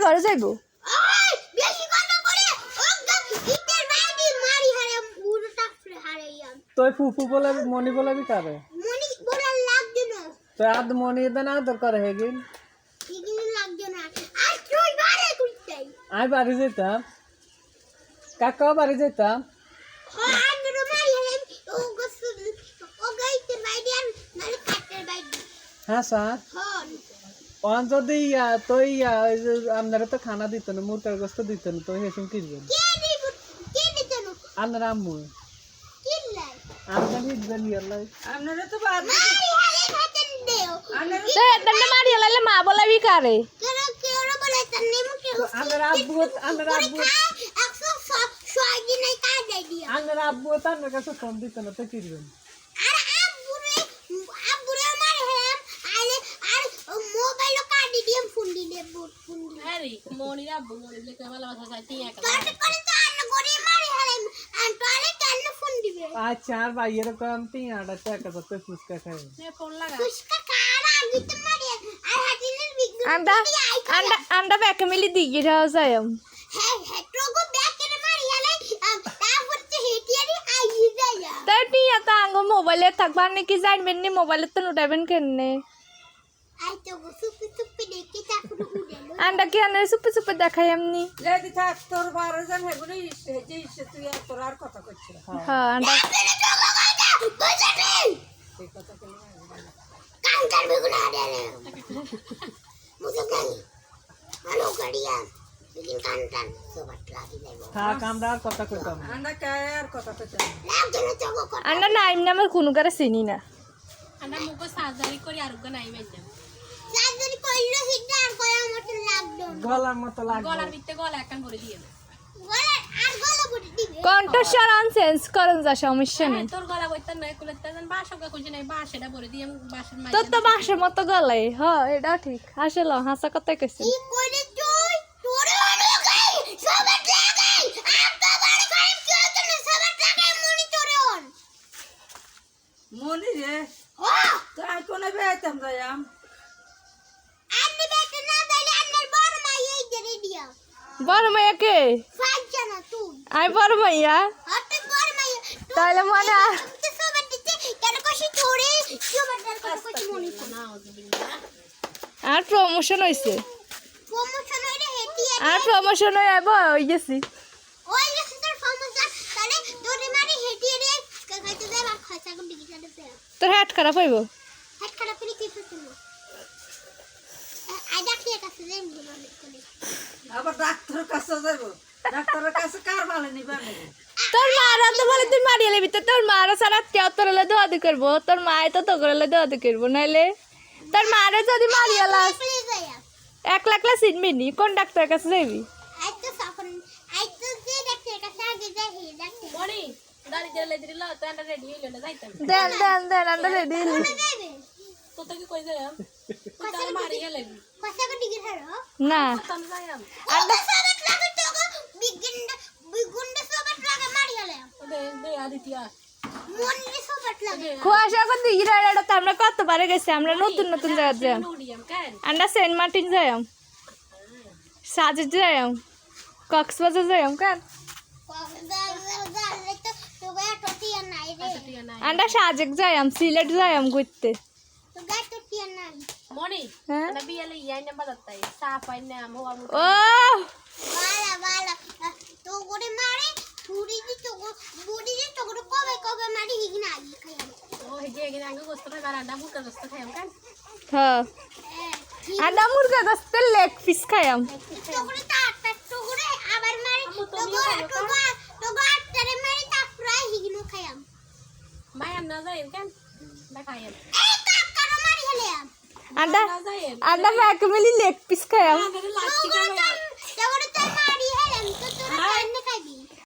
ঘরে যাইবো তুই ফুফু বলে মনি বলে কারে তো আদ মনি দেন আদর করে হেগিন আমি বাড়ি যেতাম কাকা বাড়ি যেতাম হ্যাঁ স্যার অন যদি তো আপনারা তো খানা দিত না মুরগার গোস্ত দিত না তো হেসুম কিনবেন আপনার আম্মু মারি হলাইলে মা বলাবি কারে আপনার আব্বু তো আপনার কাছে ফোন দিত না তো কিনবেন আচ্ছা আর ভাই এরকম 3-8 টাকা তো ফুচকা খাই আন্ডা ব্যাকে মিলি দিগি যাও যাইম তাই টিয়া তা আঙ্গ মোবাইলে থাকবার নাকি জানবেন নি মোবাইলে তো উঠাবেন কেনে আন্ডা কি আনে সুপে সুপে দেখাই এমনি হ্যাঁ আন্ডা আন্ডা না এমনি আমার কোনো কারে চিনি না আমরা মুখো সার্জারি করি আর ওকে নাই বাইতাম সার্জারি কইলো হিটা আর কয় মত লাগবে গলার মতো লাগবে গলার ভিতরে গলা একখান করে দিয়ে গলা আর গলা বড় দিবে কণ্ঠস্বর চেঞ্জ করুন যা সমস্যা নেই তোর গলা বইতে নাই কুলেতে জান বাসকা কইছে নাই বাসেটা ভরে দিয়ে বাসের মাই তোর তো বাসের মতো গলাই হ্যাঁ এটা ঠিক আসলে হাসা কথাই কইছিস কি কইলে তুই তোরে অনেক গাই সবার লাগাই আম তো বাড়ি খারাপ কি হতো না সবার লাগাই মনি তোরে অন মনি রে হ্যাঁ তাই কোনে বেতাম যাইম আন্নে বেতে না দাইলে আন্নের বড় মাই এই জেরে দিয়া বড় মাইয়া কে ফাজা না তুই আই বড় মাইয়া হতে বড় মাই তাহলে মনে তো সবার দিতে কেন কইছি তোরে সবার কথা কইছি মনি না ওদিকে আর প্রমোশন হইছে প্রমোশন হইলে হেটি আর প্রমোশন হয়ে আইব হই গেছি ওই গেছে তোর প্রমোশন তাহলে তোরে মারি হেটি রে খাইতে যাই আর খাইছা কোন দিকে যাবে তোর হাত খারাপ হইব হাত খারাপ করে কি করছিস আই ডাক্তারের কাছে যাই বলে আবার ডাক্তারের কাছে যাইব ডাক্তারের কাছে কার ভালো নিবা নাকি তোর মারা তো বলে তুই মারিয়ে লিবি তো তোর মারা সারা কেউ তোর লে দোয়া দি করবো তোর মায়ে তো তোর লে দোয়া দি করবো নাইলে তোর মারে যদি মারিয়ে লাস 1 লাখ লা চিনবি নি কোন ডাক্তারের কাছে যাইবি আই তো সাফন আই তো যে ডাক্তারের কাছে আগে যাই হে ডাক্তার মনি দাঁড়ি দিলে দিল তো আমরা রেডি হইলো না যাইতাম দেন আন্ডা রেডি যাইবে তো তো কি কই যাম তুই তার মারি গেলে কত ডিগ্রি হারো না তাম যাইম আন্ডা সবত লাগে তো বিগুন্ডা সবত লাগে মারি হলে দে দে আদিতিয়া মনে সবত লাগে কুয়াশা কত দিগিরা এটা তো আমরা কতবারে গেছি আমরা নতুন নতুন জায়গা যাই নুডিয়াম কেন আন্ডা সেন্ট মার্টিন যাইম সাজে যাইম কক্সবাজার যাইম কেন আন্ডা সাজেক যাইম সিলেট যাইম ঘুরতে মনি হ্যাঁ না বিয়ালে ইয়াই নাম্বার দত্তাই সাফ আই না মোয়া মু ও ও হেজে গিনা আঙ্গু গোস্ত খাই বারান্দা মুকা গোস্ত খাইম কেন হ্যাঁ আন্ডা মুরগা গোস্তের লেগ পিস খাইম ভাই না যাইম কেন দেখাইম আন্ডা আন্ডা ব্যাক মিলি লেগ পিস খাইম লাচ্ছি খাইম